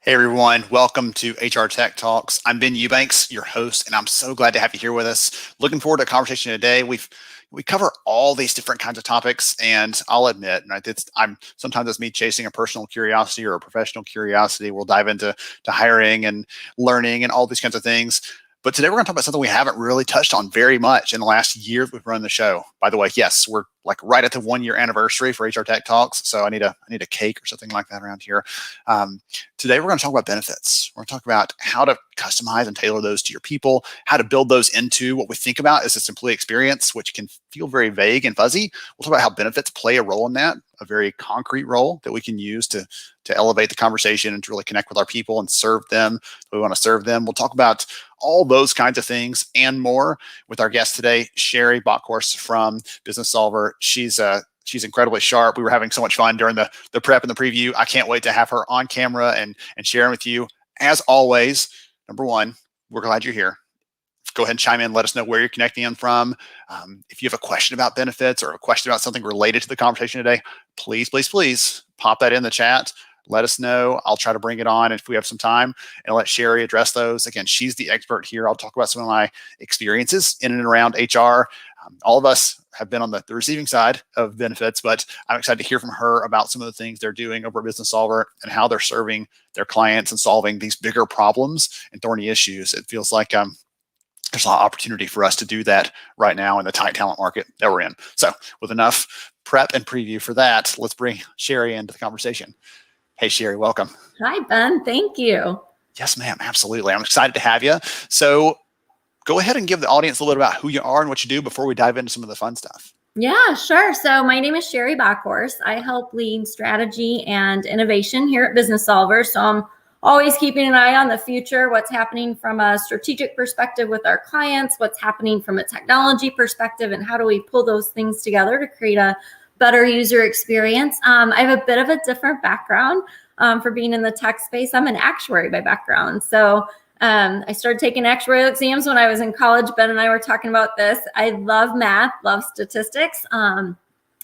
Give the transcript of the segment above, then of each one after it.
Hey everyone, welcome to HR Tech Talks. I'm Ben Eubanks, your host, and I'm so glad to have you here with us. Looking forward to a conversation today. We cover all these different kinds of topics, and I'll admit, right, sometimes it's me chasing a personal curiosity or a professional curiosity. We'll dive into hiring and learning and all these kinds of things. But today we're going to talk about something we haven't really touched on very much in the last year we've run the show. By the way, yes, we're like right at the 1 year anniversary for HR Tech Talks, so I need a cake or something like that around here. Today we're going to talk about benefits. We're going to talk about how to customize and tailor those to your people, how to build those into what we think about as this employee experience, which can feel very vague and fuzzy. We'll talk about how benefits play a role in that, a very concrete role that we can use to elevate the conversation and to really connect with our people and serve them. We want to serve them. We'll talk about all those kinds of things and more with our guest today, Sherri Bockhorst from Businessolver. She's incredibly sharp. We were having so much fun during the prep and the preview. I can't wait to have her on camera and sharing with you. As always, number one, we're glad you're here. Go ahead and chime in. Let us know where you're connecting in from. If you have a question about benefits or a question about something related to the conversation today, please pop that in the chat. Let us know. I'll try to bring it on if we have some time and let Sherri address those. Again, she's the expert here. I'll talk about some of my experiences in and around HR. All of us have been on the receiving side of benefits, but I'm excited to hear from her about some of the things they're doing over at Businessolver and how they're serving their clients and solving these bigger problems and thorny issues. It feels like there's a lot of opportunity for us to do that right now in the tight talent market that we're in. So with enough prep and preview for that, let's bring Sherri into the conversation. Hey, Sherri, welcome. Hi, Ben. Thank you. Yes, ma'am. Absolutely. I'm excited to have you. So go ahead and give the audience a little bit about who you are and what you do before we dive into some of the fun stuff. Yeah, sure. So my name is Sherri Bockhorst. I help lead strategy and innovation here at Businessolver. So I'm always keeping an eye on the future, what's happening from a strategic perspective with our clients, what's happening from a technology perspective, and how do we pull those things together to create a better user experience. I have a bit of a different background for being in the tech space. I'm an actuary by background. So I started taking actuarial exams when I was in college. Ben and I were talking about this. I love math, love statistics. And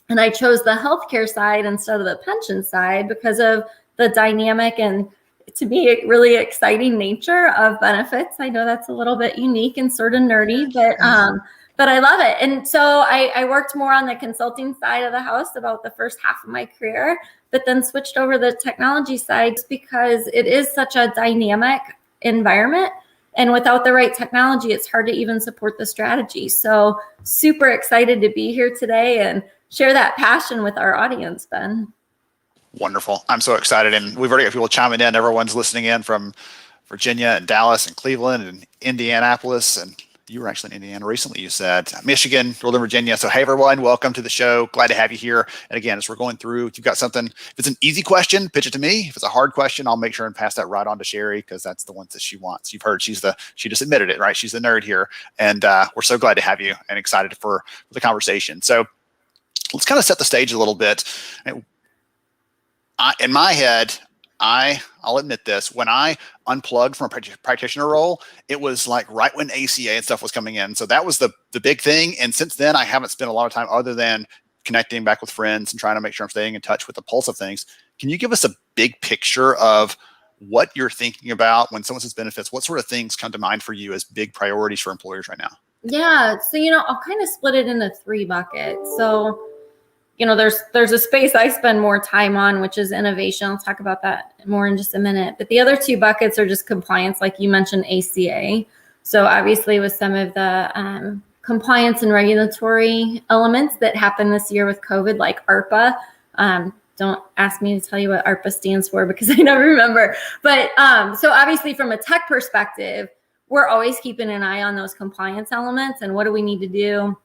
I chose the healthcare side instead of the pension side because of the dynamic and, to me, really exciting nature of benefits. I know that's a little bit unique and sort of nerdy, but I love it. And so I worked more on the consulting side of the house about the first half of my career, but then switched over to the technology side because it is such a dynamic environment. And without the right technology, it's hard to even support the strategy. So super excited to be here today and share that passion with our audience, Ben. Wonderful. I'm so excited. And we've already got people chiming in. Everyone's listening in from Virginia and Dallas and Cleveland and Indianapolis. And you were actually in Indiana recently, you said. Michigan, Northern Virginia. So hey, everyone, welcome to the show. Glad to have you here. And again, as we're going through, if you've got something, if it's an easy question, pitch it to me. If it's a hard question, I'll make sure and pass that right on to Sherri because that's the ones that she wants. You've heard she just admitted it, right? She's the nerd here. And we're so glad to have you and excited for the conversation. So let's kind of set the stage a little bit. In my head, I'll admit this, when I unplugged from a practitioner role, it was like right when ACA and stuff was coming in. So that was the big thing. And since then, I haven't spent a lot of time other than connecting back with friends and trying to make sure I'm staying in touch with the pulse of things. Can you give us a big picture of what you're thinking about when someone says benefits? What sort of things come to mind for you as big priorities for employers right now? Yeah. So, I'll kind of split it into 3 buckets. So, there's a space I spend more time on, which is innovation. I'll talk about that more in just a minute. But the other 2 buckets are just compliance, like you mentioned, ACA. So obviously with some of the compliance and regulatory elements that happened this year with COVID, like ARPA. Don't ask me to tell you what ARPA stands for because I never remember. But so obviously from a tech perspective, we're always keeping an eye on those compliance elements and what do we need to do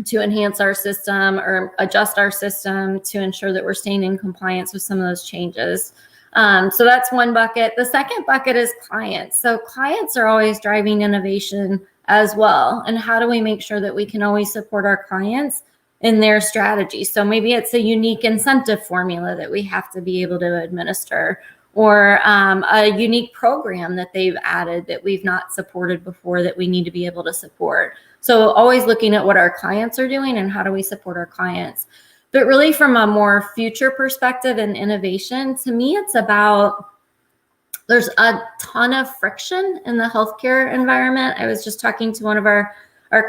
to enhance our system or adjust our system to ensure that we're staying in compliance with some of those changes. So that's one bucket. The second bucket is clients. So clients are always driving innovation as well. And how do we make sure that we can always support our clients in their strategy? So maybe it's a unique incentive formula that we have to be able to administer, or a unique program that they've added that we've not supported before that we need to be able to support. So always looking at what our clients are doing and how do we support our clients. But really from a more future perspective and innovation, to me, it's about There's a ton of friction in the healthcare environment. I was just talking to one of our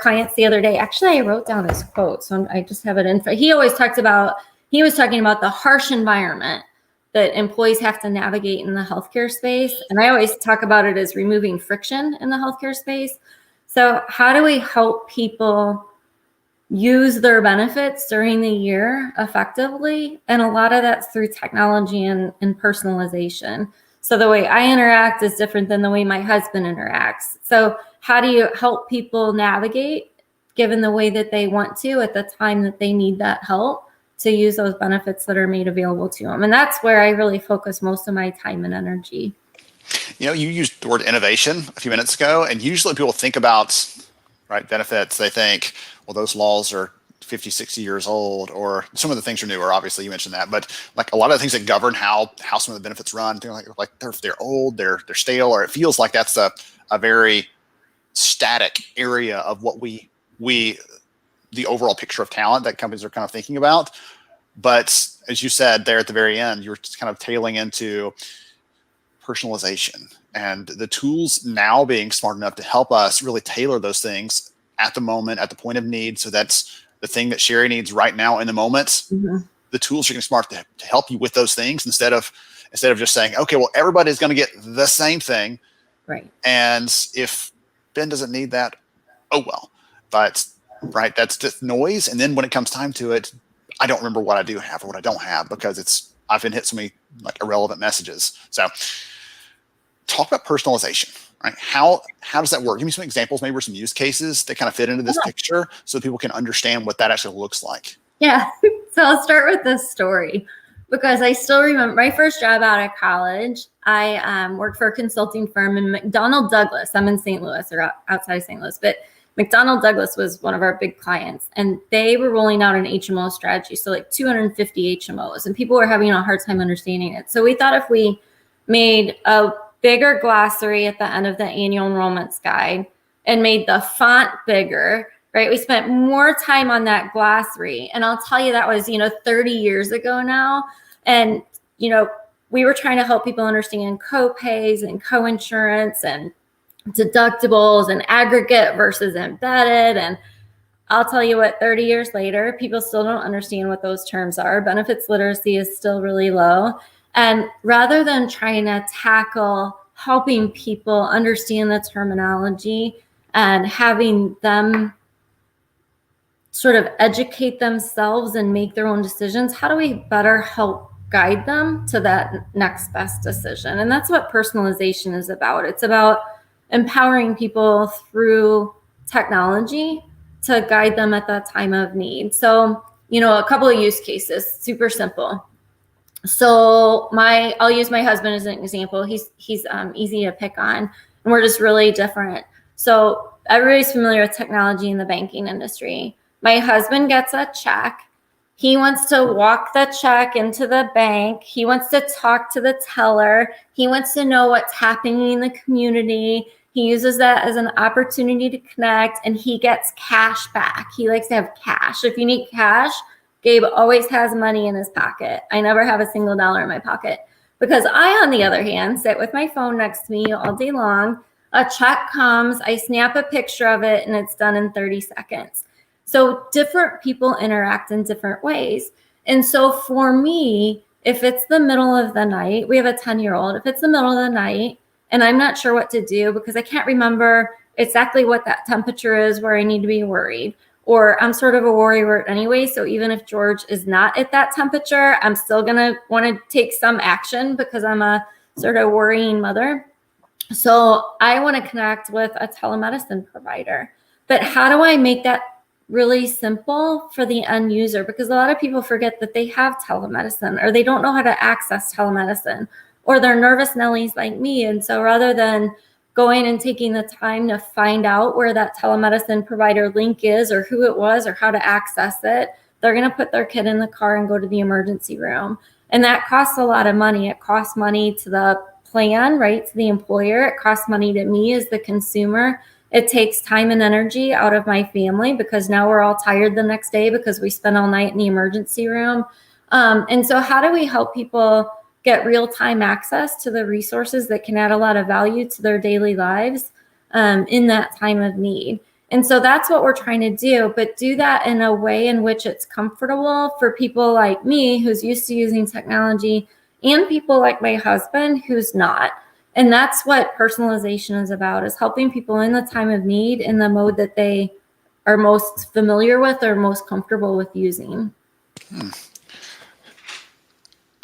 clients the other day. Actually, I wrote down his quote, so I just have it in. He was talking about the harsh environment that employees have to navigate in the healthcare space. And I always talk about it as removing friction in the healthcare space. So how do we help people use their benefits during the year effectively? And a lot of that's through technology and personalization. So the way I interact is different than the way my husband interacts. So how do you help people navigate given the way that they want to at the time that they need that help to use those benefits that are made available to them? And that's where I really focus most of my time and energy. You used the word innovation a few minutes ago, and usually people think about benefits. They think, well, those laws are 50, 60 years old, or some of the things are newer. Obviously, you mentioned that, but like a lot of the things that govern how some of the benefits run, things like they're old, they're stale, or it feels like that's a very static area of what we the overall picture of talent that companies are kind of thinking about. But as you said there at the very end, you're just kind of tailing into personalization and the tools now being smart enough to help us really tailor those things at the moment, at the point of need. So that's the thing that Sherri needs right now in the moment. Mm-hmm. The tools are getting smart to help you with those things instead of just saying, okay, well, everybody's going to get the same thing. Right. And if Ben doesn't need that, oh, well, but that's just noise. And then when it comes time to it, I don't remember what I do have or what I don't have because I've been hit so many like irrelevant messages. So talk about personalization, right? How does that work? Give me some examples, maybe some use cases that kind of fit into this picture so people can understand what that actually looks like. Yeah. So I'll start with this story because I still remember my first job out of college. I worked for a consulting firm in McDonnell Douglas. I'm in St. Louis or outside of St. Louis, but McDonnell Douglas was one of our big clients, and they were rolling out an HMO strategy. So like 250 HMOs, and people were having a hard time understanding it. So we thought if we made a bigger glossary at the end of the annual enrollments guide and made the font bigger, right? We spent more time on that glossary. And I'll tell you, that was, 30 years ago now. And, we were trying to help people understand co-pays and co-insurance and deductibles and aggregate versus embedded. And I'll tell you what, 30 years later, people still don't understand what those terms are. Benefits literacy is still really low. And rather than trying to tackle helping people understand the terminology and having them sort of educate themselves and make their own decisions, how do we better help guide them to that next best decision? And that's what personalization is about. It's about empowering people through technology to guide them at that time of need. So, a couple of use cases, super simple. So I'll use my husband as an example. He's easy to pick on, and we're just really different. So everybody's familiar with technology in the banking industry. My husband gets a check. He wants to walk the check into the bank. He wants to talk to the teller. He wants to know what's happening in the community. He uses that as an opportunity to connect, and he gets cash back. He likes to have cash. If you need cash, Gabe always has money in his pocket. I never have a single dollar in my pocket because I, on the other hand, sit with my phone next to me all day long. A check comes, I snap a picture of it, and it's done in 30 seconds. So different people interact in different ways. And so for me, if it's the middle of the night, we have a 10-year-old, if it's the middle of the night and I'm not sure what to do because I can't remember exactly what that temperature is where I need to be worried, or I'm sort of a worrywart anyway. So even if George is not at that temperature, I'm still going to want to take some action because I'm a sort of worrying mother. So I want to connect with a telemedicine provider. But how do I make that really simple for the end user? Because a lot of people forget that they have telemedicine, or they don't know how to access telemedicine, or they're nervous Nellies like me. And so rather than going and taking the time to find out where that telemedicine provider link is, or who it was, or how to access it, they're going to put their kid in the car and go to the emergency room. And that costs a lot of money. It costs money to the plan, right, to the employer. It costs money to me as the consumer. It takes time and energy out of my family because now we're all tired the next day because we spent all night in the emergency room. And so how do we help people get real-time access to the resources that can add a lot of value to their daily lives in that time of need. And so that's what we're trying to do, but do that in a way in which it's comfortable for people like me who's used to using technology and people like my husband who's not. And that's what personalization is about, is helping people in the time of need in the mode that they are most familiar with or most comfortable with using.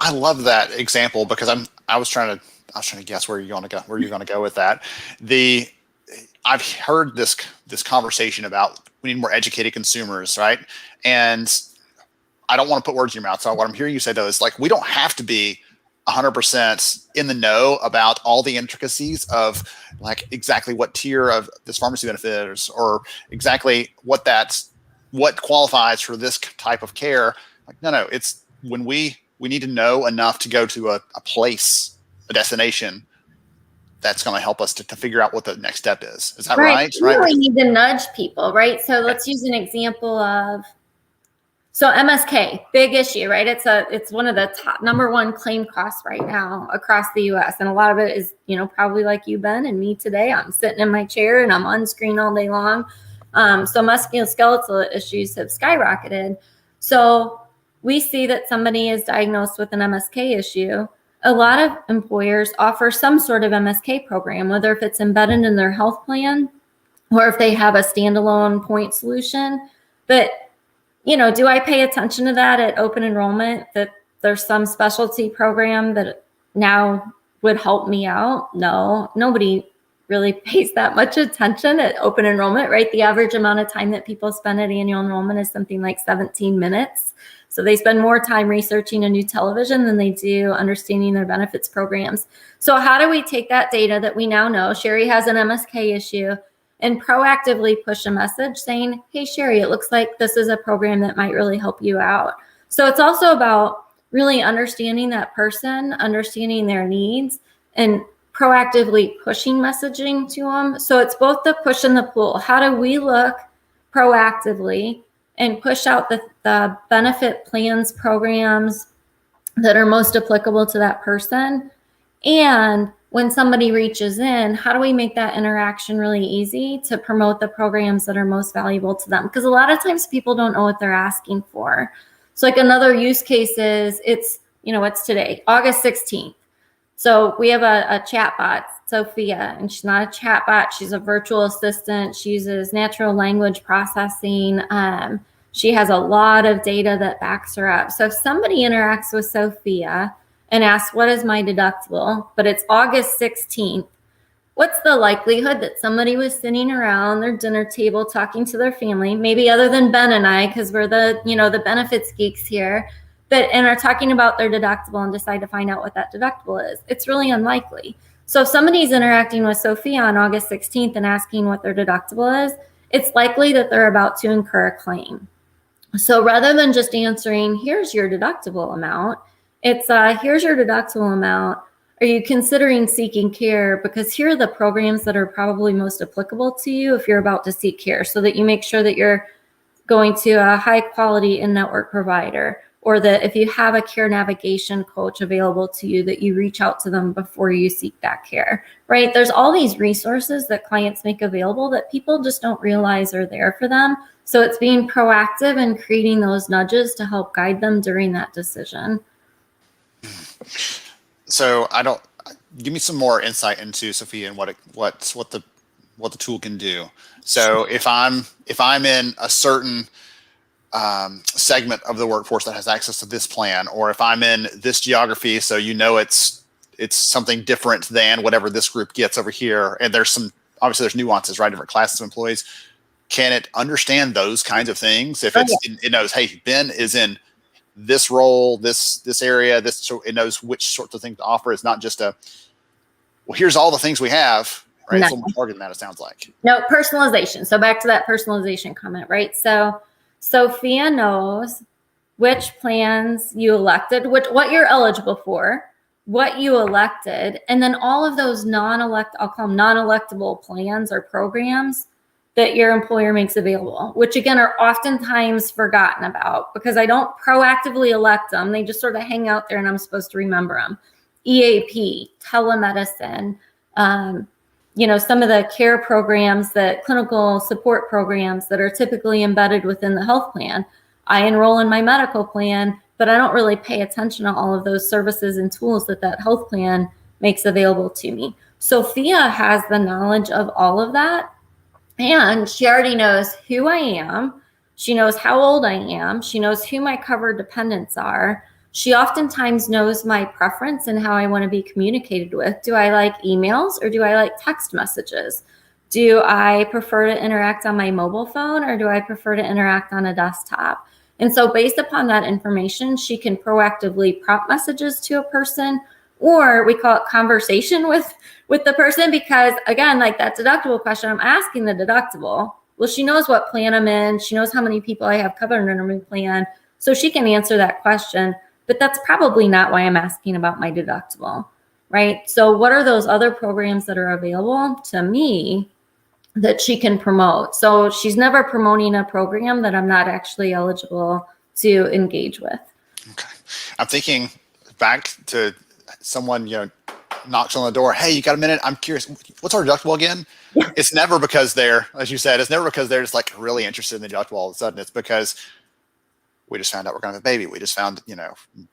I love that example because I was trying to guess where you're going to go with that. I've heard this conversation about we need more educated consumers, right? And I don't want to put words in your mouth. So what I'm hearing you say though is like, we don't have to be 100% in the know about all the intricacies of like exactly what tier of this pharmacy benefit is, or exactly what qualifies for this type of care. Like, no, it's when we need to know enough to go to a place, a destination that's going to help us to figure out what the next step is. Is that right? We really need to nudge people, right? So let's use an example of, so MSK, big issue, right? It's one of the top #1 claim costs right now across the US. And a lot of it is, probably like you, Ben, and me today. I'm sitting in my chair and I'm on screen all day long. So musculoskeletal issues have skyrocketed. So we see that somebody is diagnosed with an MSK issue. A lot of employers offer some sort of MSK program, whether if it's embedded in their health plan or if they have a standalone point solution. But, do I pay attention to that at open enrollment, that there's some specialty program that now would help me out? No, nobody really pays that much attention at open enrollment, right? The average amount of time that people spend at annual enrollment is something like 17 minutes. So they spend more time researching a new television than they do understanding their benefits programs. So how do we take that data that we now know Sherri has an MSK issue and proactively push a message saying, hey, Sherri, it looks like this is a program that might really help you out. So it's also about really understanding that person, understanding their needs, and proactively pushing messaging to them. So it's both the push and the pull. How do we look proactively and push out the benefit plans, programs that are most applicable to that person? And when somebody reaches in, how do we make that interaction really easy to promote the programs that are most valuable to them? Because a lot of times people don't know what they're asking for. So like another use case is it's today, August 16th. So we have a chat bot, Sophia, and she's not a chat bot. She's a virtual assistant. She uses natural language processing. She has a lot of data that backs her up. So if somebody interacts with Sophia and asks, what is my deductible? But it's August 16th. What's the likelihood that somebody was sitting around their dinner table talking to their family, maybe other than Ben and I, because we're the benefits geeks here, and are talking about their deductible and decide to find out what that deductible is? It's really unlikely. So if somebody's interacting with Sophia on August 16th and asking what their deductible is, it's likely that they're about to incur a claim. So rather than just answering, here's your deductible amount, it's here's your deductible amount. Are you considering seeking care? Because here are the programs that are probably most applicable to you if you're about to seek care, so that you make sure that you're going to a high quality in-network provider, or that if you have a care navigation coach available to you, that you reach out to them before you seek that care, right? There's all these resources that clients make available that people just don't realize are there for them. So it's being proactive and creating those nudges to help guide them during that decision. So give me some more insight into Sophia and what the tool can do. So if I'm in a certain segment of the workforce that has access to this plan, or if I'm in this geography, so it's something different than whatever this group gets over here, and there's nuances, right? Different classes of employees. Can it understand those kinds of things? If it knows, hey, Ben is in this role, this area, so it knows which sorts of things to offer. It's not just here's all the things we have, right? No. It's a little more targeted than that, it sounds like. No, personalization. So back to that personalization comment, right? So Sophia knows which plans you elected, what you're eligible for, what you elected, and then all of those I'll call them non-electable plans or programs that your employer makes available, which again are oftentimes forgotten about because I don't proactively elect them. They just sort of hang out there and I'm supposed to remember them. EAP, telemedicine, some of the care programs, the clinical support programs that are typically embedded within the health plan. I enroll in my medical plan, but I don't really pay attention to all of those services and tools that health plan makes available to me. Sophia has the knowledge of all of that. And she already knows who I am. She knows how old I am. She knows who my covered dependents are. She oftentimes knows my preference and how I want to be communicated with. Do I like emails or do I like text messages? Do I prefer to interact on my mobile phone or do I prefer to interact on a desktop? And so based upon that information, she can proactively prompt messages to a person, or we call it conversation with the person, because again, like that deductible question, I'm asking the deductible. Well, she knows what plan I'm in. She knows how many people I have covered under my plan. So she can answer that question, but that's probably not why I'm asking about my deductible, right? So what are those other programs that are available to me that she can promote? So she's never promoting a program that I'm not actually eligible to engage with. Okay. I'm thinking back to someone, knocks on the door. Hey, you got a minute? I'm curious. What's our deductible again? Yeah. It's never because they're, as you said, it's never because they're just like really interested in the deductible all of a sudden. It's because we just found out we're going to have a baby. We just found,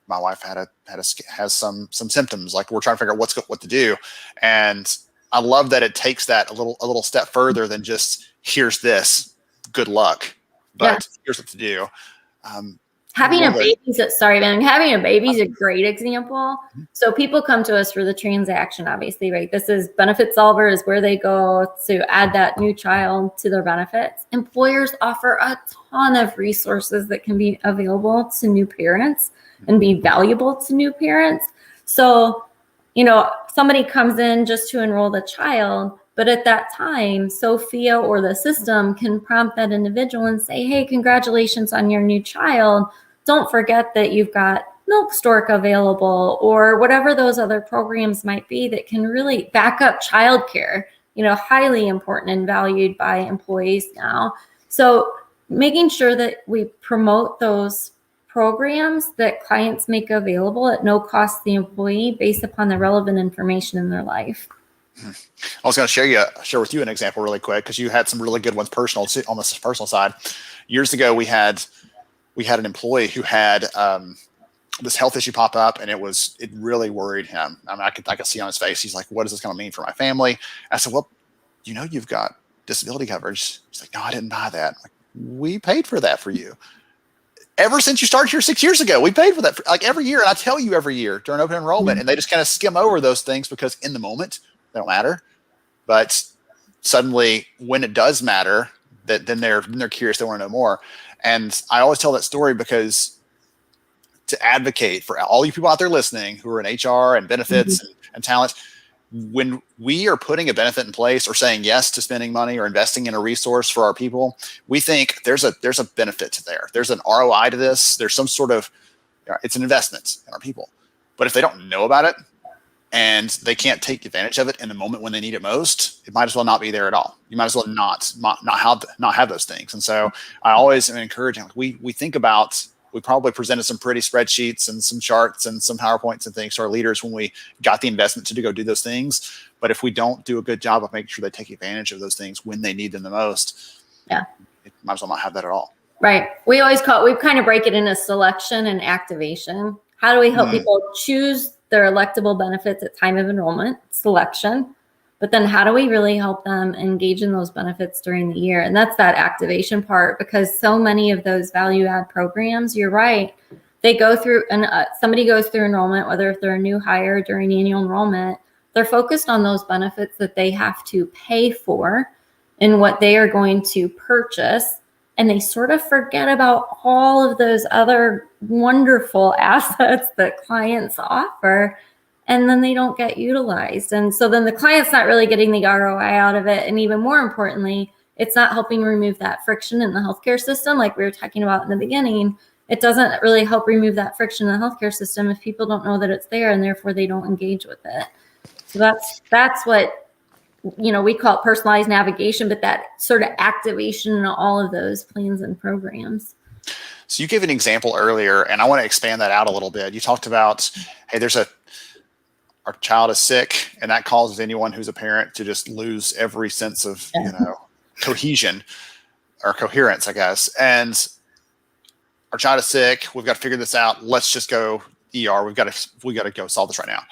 my wife has some symptoms. Like we're trying to figure out what to do. And I love that it takes that a little step further than just here's this, good luck, but here's what to do. Having a baby is a great example. So people come to us for the transaction, obviously, right? This is Benefitsolver is where they go to add that new child to their benefits. Employers offer a ton of resources that can be available to new parents and be valuable to new parents. So, somebody comes in just to enroll the child, but at that time, Sophia or the system can prompt that individual and say, hey, congratulations on your new child. Don't forget that you've got Milk Stork available, or whatever those other programs might be that can really back up childcare, highly important and valued by employees now. So making sure that we promote those programs that clients make available at no cost to the employee based upon the relevant information in their life. I was going to share with you an example really quick, because you had some really good ones on the personal side. Years ago, we had an employee who had this health issue pop up, and it really worried him. I mean, I could see on his face. He's like, "What is this going to mean for my family?" I said, "Well, you've got disability coverage." He's like, "No, I didn't buy that." I'm like, we paid for that for you. Ever since you started here 6 years ago, we paid for that like every year. And I tell you every year during open enrollment, and they just kind of skim over those things because in the moment they don't matter. But suddenly when it does matter, then they're curious. They want to know more. And I always tell that story because to advocate for all you people out there listening who are in HR and benefits and talent, when we are putting a benefit in place or saying yes to spending money or investing in a resource for our people, we think there's a benefit to there. There's an ROI to this. There's some sort of, it's an investment in our people. But if they don't know about it and they can't take advantage of it in the moment when they need it most, it might as well not be there at all. You might as well not have those things. And so I always am encouraging, we think about, we probably presented some pretty spreadsheets and some charts and some PowerPoints and things to our leaders when we got the investment to go do those things. But if we don't do a good job of making sure they take advantage of those things when they need them the most, it might as well not have that at all. Right. We kind of break it into selection and activation. How do we help people choose their electable benefits at time of enrollment? Selection. But then how do we really help them engage in those benefits during the year? And that's that activation part, because so many of those value add programs, you're right, they go through and somebody goes through enrollment, whether if they're a new hire during annual enrollment, they're focused on those benefits that they have to pay for and what they are going to purchase. And they sort of forget about all of those other wonderful assets that clients offer. And then they don't get utilized. And so then the client's not really getting the ROI out of it. And even more importantly, it's not helping remove that friction in the healthcare system. Like we were talking about in the beginning, it doesn't really help remove that friction in the healthcare system if people don't know that it's there and therefore they don't engage with it. So that's what we call it personalized navigation, but that sort of activation in all of those plans and programs. So you gave an example earlier, and I want to expand that out a little bit. You talked about, hey, our child is sick, and that causes anyone who's a parent to just lose every sense of, cohesion or coherence, I guess. And our child is sick. We've got to figure this out. Let's just go ER. We got to go solve this right now.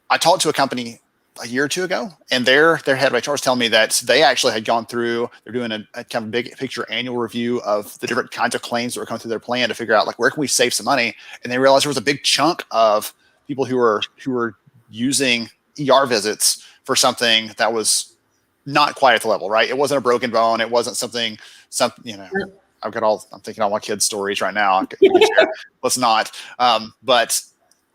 I talked to a company a year or two ago, and their head of HR was telling me that they actually had gone through, they're doing a kind of big picture annual review of the different kinds of claims that were coming through their plan to figure out like, where can we save some money? And they realized there was a big chunk of people who were using ER visits for something that was not quite at the level, right? It wasn't a broken bone. It wasn't something, I'm thinking all my kids' stories right now. Let's not. But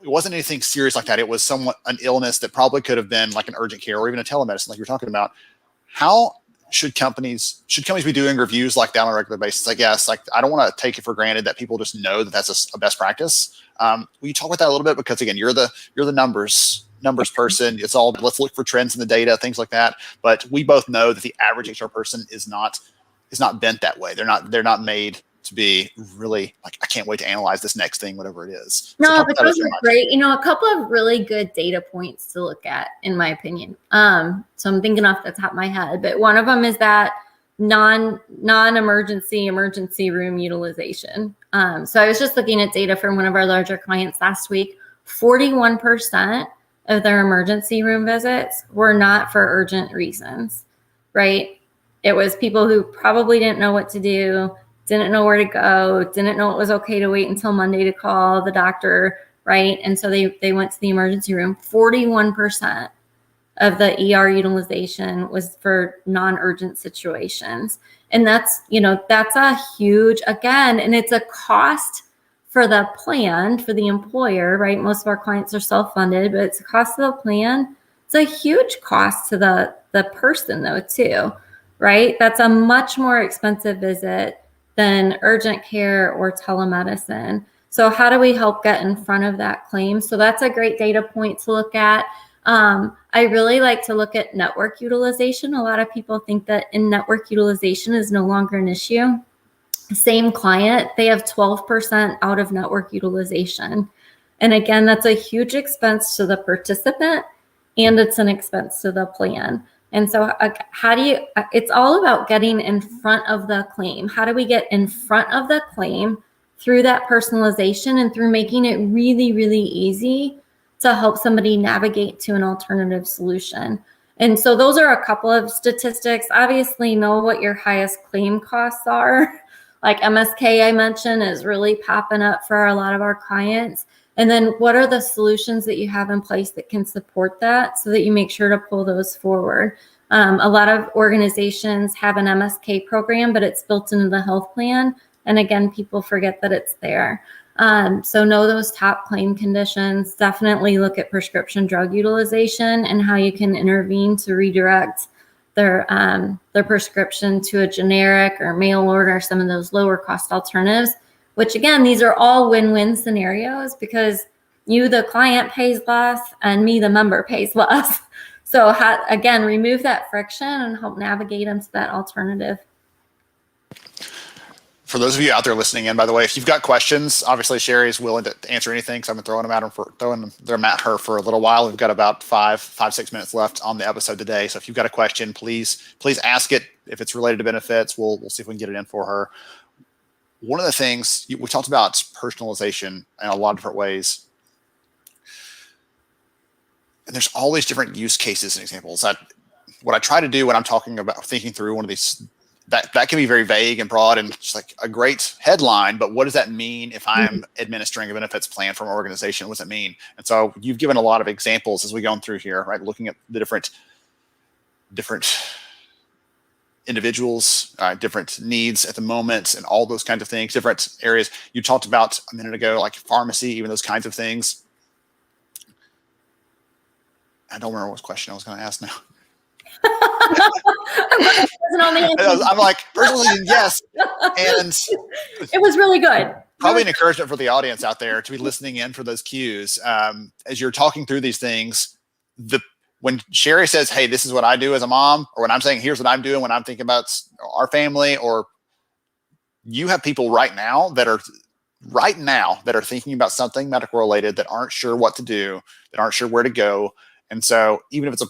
it wasn't anything serious like that. It was an illness that probably could have been like an urgent care or even a telemedicine, like you're talking about. How should companies be doing reviews like that on a regular basis? I guess, like, I don't want to take it for granted that people just know that that's a best practice. Will you talk about that a little bit? Because again, you're the numbers person. It's all, let's look for trends in the data, things like that. But we both know that the average HR person is not bent that way. They're not made to be really like, I can't wait to analyze this next thing, whatever it is. No, but those are great. A couple of really good data points to look at, in my opinion. So I'm thinking off the top of my head, but one of them is that non-emergency emergency room utilization. So I was just looking at data from one of our larger clients last week. 41% of their emergency room visits were not for urgent reasons, right? It was people who probably didn't know what to do, didn't know where to go, didn't know it was okay to wait until Monday to call the doctor, right? And so they went to the emergency room. 41% of the ER utilization was for non-urgent situations. And that's a huge, again, and it's a cost for the plan, for the employer, right? Most of our clients are self-funded, but it's a cost of the plan. It's a huge cost to the person though, too, right? That's a much more expensive visit than urgent care or telemedicine. So how do we help get in front of that claim? So that's a great data point to look at. I really like to look at network utilization. A lot of people think that in-network utilization is no longer an issue. Same client, they have 12% out of network utilization. And again, that's a huge expense to the participant, and it's an expense to the plan. And so it's all about getting in front of the claim. How do we get in front of the claim through that personalization and through making it really, really easy to help somebody navigate to an alternative solution? And so those are a couple of statistics. Obviously, know what your highest claim costs are. Like MSK I mentioned is really popping up for a lot of our clients. And then what are the solutions that you have in place that can support that so that you make sure to pull those forward? A lot of organizations have an MSK program, but it's built into the health plan. And again, people forget that it's there. So know those top claim conditions. Definitely look at prescription drug utilization and how you can intervene to redirect their prescription to a generic or mail order, some of those lower cost alternatives, which again, these are all win-win scenarios because you, the client, pays less and me, the member, pays less. So again, remove that friction and help navigate them to that alternative. For those of you out there listening in, by the way, if you've got questions, obviously Sherri is willing to answer anything. So I've been throwing them at her for a little while. We've got about 5-6 minutes left on the episode today. So if you've got a question, please ask it. If it's related to benefits, we'll see if we can get it in for her. One of the things we talked about personalization in a lot of different ways. And there's all these different use cases and examples. What I try to do when I'm talking about thinking through one of these, that can be very vague and broad and just like a great headline, but what does that mean if I'm administering a benefits plan for an organization? What does it mean? And so you've given a lot of examples as we've gone through here, right? Looking at the different individuals, different needs at the moment and all those kinds of things, different areas. You talked about a minute ago, like pharmacy, even those kinds of things. I don't remember what question I was going to ask now. I'm like, personalization, yes. And it was really good. Probably an encouragement for the audience out there to be listening in for those cues. As you're talking through these things, when Sherri says, hey, this is what I do as a mom, or when I'm saying, here's what I'm doing when I'm thinking about our family, or you have people right now that are thinking about something medical related that aren't sure what to do, that aren't sure where to go. And so even if it's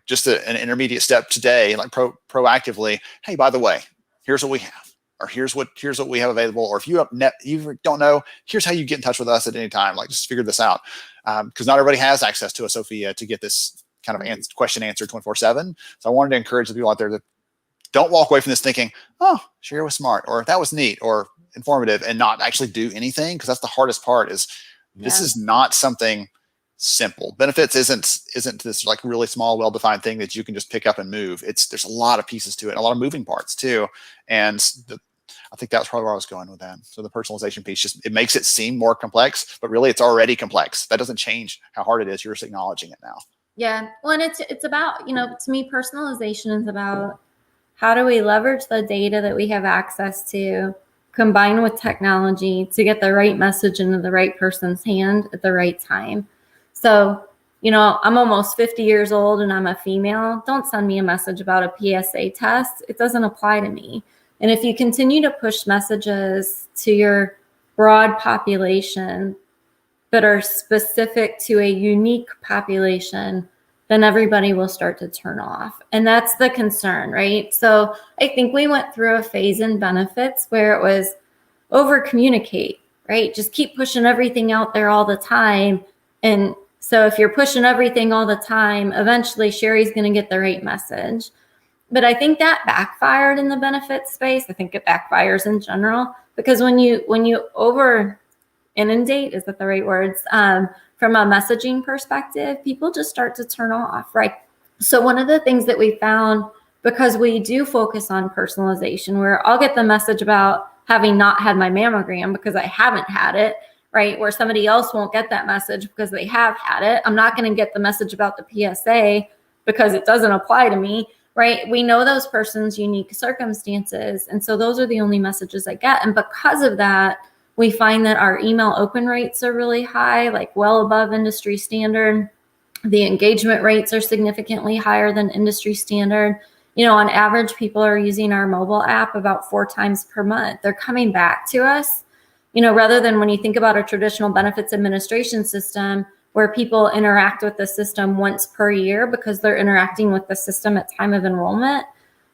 just an intermediate step today, like proactively, hey, by the way, here's what we have, or here's what we have available, or if you don't know, here's how you get in touch with us at any time. Like, just figure this out, because not everybody has access to a Sophia to get this kind of question answered 24/7. So I wanted to encourage the people out there that don't walk away from this thinking, oh, Sherri was smart, or that was neat, or informative, and not actually do anything, because that's the hardest part. This is not something simple. Benefits isn't this like really small, well-defined thing that you can just pick up and move. There's a lot of pieces to it, a lot of moving parts too. And I think that's probably where I was going with that. So the personalization piece, it makes it seem more complex, but really it's already complex. That doesn't change how hard it is. You're just acknowledging it now. Yeah. Well, and it's about, to me, personalization is about how do we leverage the data that we have access to, combine with technology to get the right message into the right person's hand at the right time. So, I'm almost 50 years old and I'm a female. Don't send me a message about a PSA test. It doesn't apply to me. And if you continue to push messages to your broad population that are specific to a unique population, then everybody will start to turn off. And that's the concern, right? So I think we went through a phase in benefits where it was over communicate, right? Just keep pushing everything out there all the time. And so if you're pushing everything all the time, eventually Sherri's going to get the right message. But I think that backfired in the benefits space. I think it backfires in general, because when you over inundate, is that the right words? From a messaging perspective, people just start to turn off, right? So one of the things that we found, because we do focus on personalization, where I'll get the message about having not had my mammogram because I haven't had it, right? Where somebody else won't get that message because they have had it. I'm not going to get the message about the PSA because it doesn't apply to me, right? We know those person's unique circumstances. And so those are the only messages I get. And because of that, we find that our email open rates are really high, like well above industry standard. The engagement rates are significantly higher than industry standard. On average, people are using our mobile app about 4 times per month. They're coming back to us, rather than when you think about a traditional benefits administration system where people interact with the system once per year because they're interacting with the system at time of enrollment.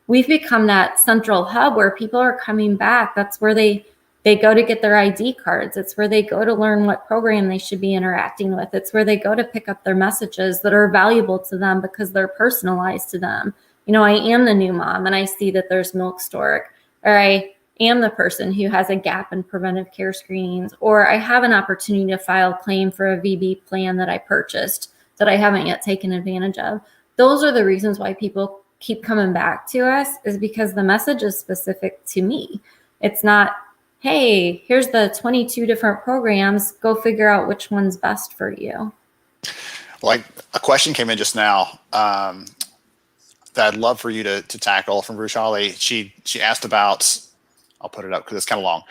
We've become that central hub where people are coming back. That's where they go to get their ID cards. It's where they go to learn what program they should be interacting with. It's where they go to pick up their messages that are valuable to them because they're personalized to them. I am the new mom and I see that there's milk stork, or I am the person who has a gap in preventive care screenings, or I have an opportunity to file a claim for a VB plan that I purchased that I haven't yet taken advantage of. Those are the reasons why people keep coming back to us, is because the message is specific to me. It's not, hey, here's the 22 different programs, go figure out which one's best for you. Like, a question came in just now that I'd love for you to tackle from Brushali. She asked about, I'll put it up because it's kind of long,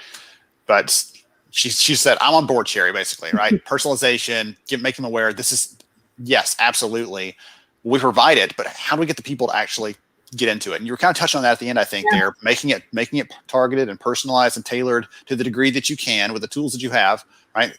but she said, I'm on board, Sherri, basically, right? Personalization, make them aware. This is, yes, absolutely. We provide it, but how do we get the people to actually get into it? And you were kind of touching on that at the end, I think. There, making it targeted and personalized and tailored to the degree that you can with the tools that you have, right?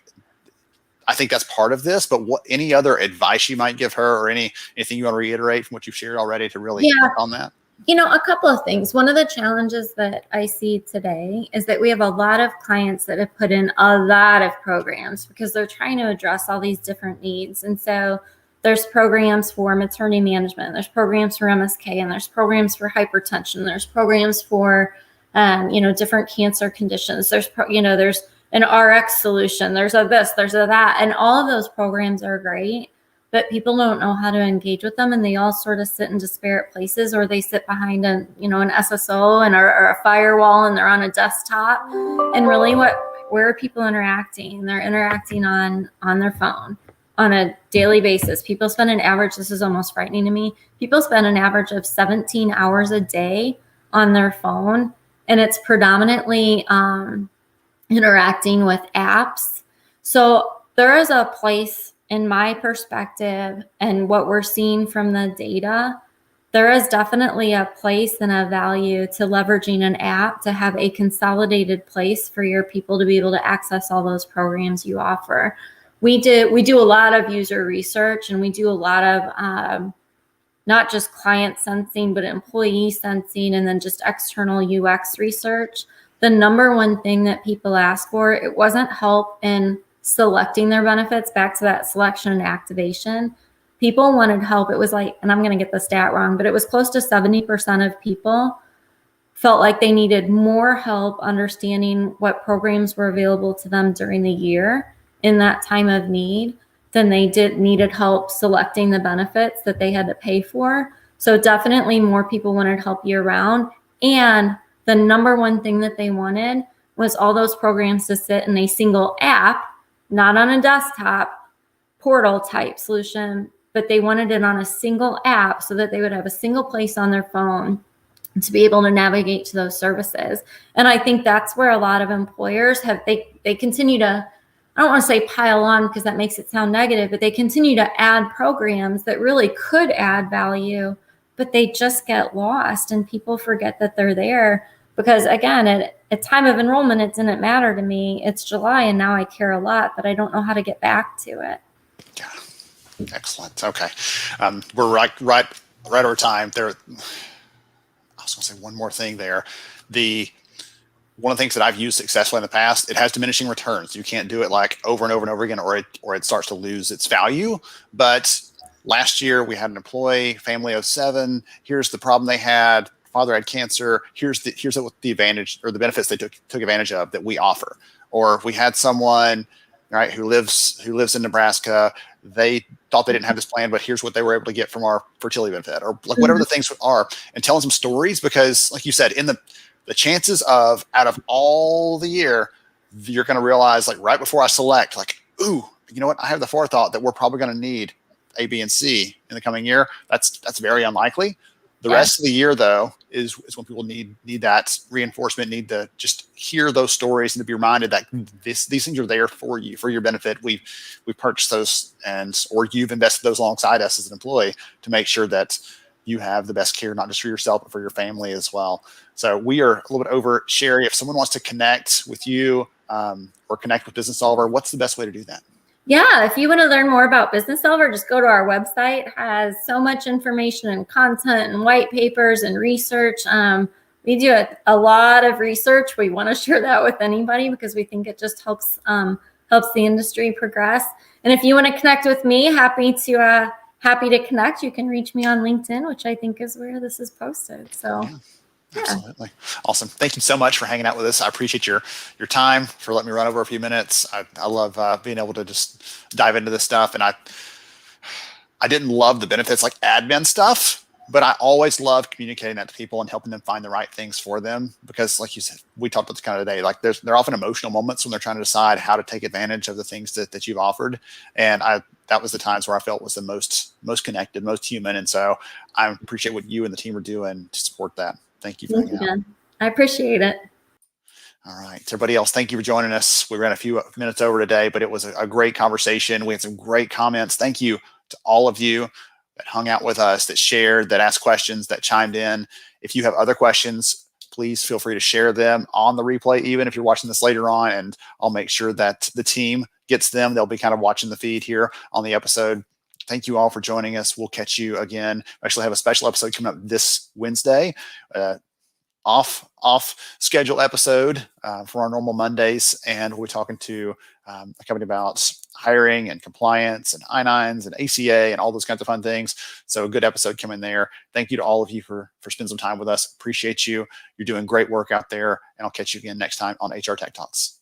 I think that's part of this, but what, any other advice you might give her, or anything you want to reiterate from what you've shared already to really hit on that? A couple of things. One of the challenges that I see today is that we have a lot of clients that have put in a lot of programs because they're trying to address all these different needs. And so there's programs for maternity management, there's programs for MSK, and there's programs for hypertension, there's programs for, different cancer conditions. There's an RX solution, there's a this, there's a that, and all of those programs are great, but people don't know how to engage with them, and they all sort of sit in disparate places, or they sit behind an SSO or a firewall, and they're on a desktop. And really, where are people interacting? They're interacting on their phone on a daily basis. People spend an average, this is almost frightening to me, people spend an average of 17 hours a day on their phone, and it's predominantly interacting with apps. So there is a place in my perspective and what we're seeing from the data, there is definitely a place and a value to leveraging an app to have a consolidated place for your people to be able to access all those programs you offer. We do a lot of user research, and we do a lot of not just client sensing, but employee sensing, and then just external UX research. The number one thing that people ask for, it wasn't help in selecting their benefits, back to that selection and activation. People wanted help. It was like, and I'm going to get the stat wrong, but it was close to 70% of people felt like they needed more help understanding what programs were available to them during the year in that time of need than they needed help selecting the benefits that they had to pay for. So definitely more people wanted help year round. And the number one thing that they wanted was all those programs to sit in a single app, not on a desktop portal type solution, but they wanted it on a single app so that they would have a single place on their phone to be able to navigate to those services. And I think that's where a lot of employers they continue to, I don't want to say pile on because that makes it sound negative, but they continue to add programs that really could add value, but they just get lost and people forget that they're there. Because again, at time of enrollment, it didn't matter to me. It's July and now I care a lot, but I don't know how to get back to it. Yeah. Excellent. Okay. We're right over time there. I was going to say one more thing there. One of the things that I've used successfully in the past, it has diminishing returns. You can't do it like over and over and over again, or it starts to lose its value. But last year we had an employee, family of 7. Here's the problem they had. Father had cancer. Here's what the advantage or the benefits they took advantage of that we offer. Or if we had someone, right, who lives in Nebraska, they thought they didn't have this plan, but here's what they were able to get from our fertility benefit, or like whatever the things are, and telling some stories, because like you said, in the chances of out of all the year, you're going to realize like right before I select, like, ooh, you know what? I have the forethought that we're probably going to need A, B, and C in the coming year. That's very unlikely. The rest of the year, though, is when people need that reinforcement, need to just hear those stories and to be reminded that these things are there for you, for your benefit. We purchased those, or you've invested those alongside us as an employee to make sure that you have the best care, not just for yourself, but for your family as well. So we are a little bit over. Sherri, if someone wants to connect with you or connect with Businessolver, what's the best way to do that? Yeah, if you want to learn more about Businessolver, just go to our website. It has so much information and content and white papers and research. We do a lot of research. We want to share that with anybody because we think it just helps the industry progress. And if you want to connect with me, happy to connect. You can reach me on LinkedIn, which I think is where this is posted. So. Yeah, absolutely. Awesome. Thank you so much for hanging out with us. I appreciate your time, for letting me run over a few minutes. I love being able to just dive into this stuff. And I didn't love the benefits like admin stuff, but I always love communicating that to people and helping them find the right things for them. Because like you said, we talked about this kind of today, like there are often emotional moments when they're trying to decide how to take advantage of the things that you've offered. And that was the times where I felt was the most connected, most human. And so I appreciate what you and the team are doing to support that. Thank you for hanging out. I appreciate it. All right. To everybody else, thank you for joining us. We ran a few minutes over today, but it was a great conversation. We had some great comments. Thank you to all of you that hung out with us, that shared, that asked questions, that chimed in. If you have other questions, please feel free to share them on the replay, even if you're watching this later on, and I'll make sure that the team gets them. They'll be kind of watching the feed here on the episode. Thank you all for joining us. We'll catch you again. We actually have a special episode coming up this Wednesday, off schedule episode for our normal Mondays. And we'll be talking to a company about hiring and compliance and I-9s and ACA and all those kinds of fun things. So a good episode coming there. Thank you to all of you for spending some time with us. Appreciate you. You're doing great work out there. And I'll catch you again next time on HR Tech Talks.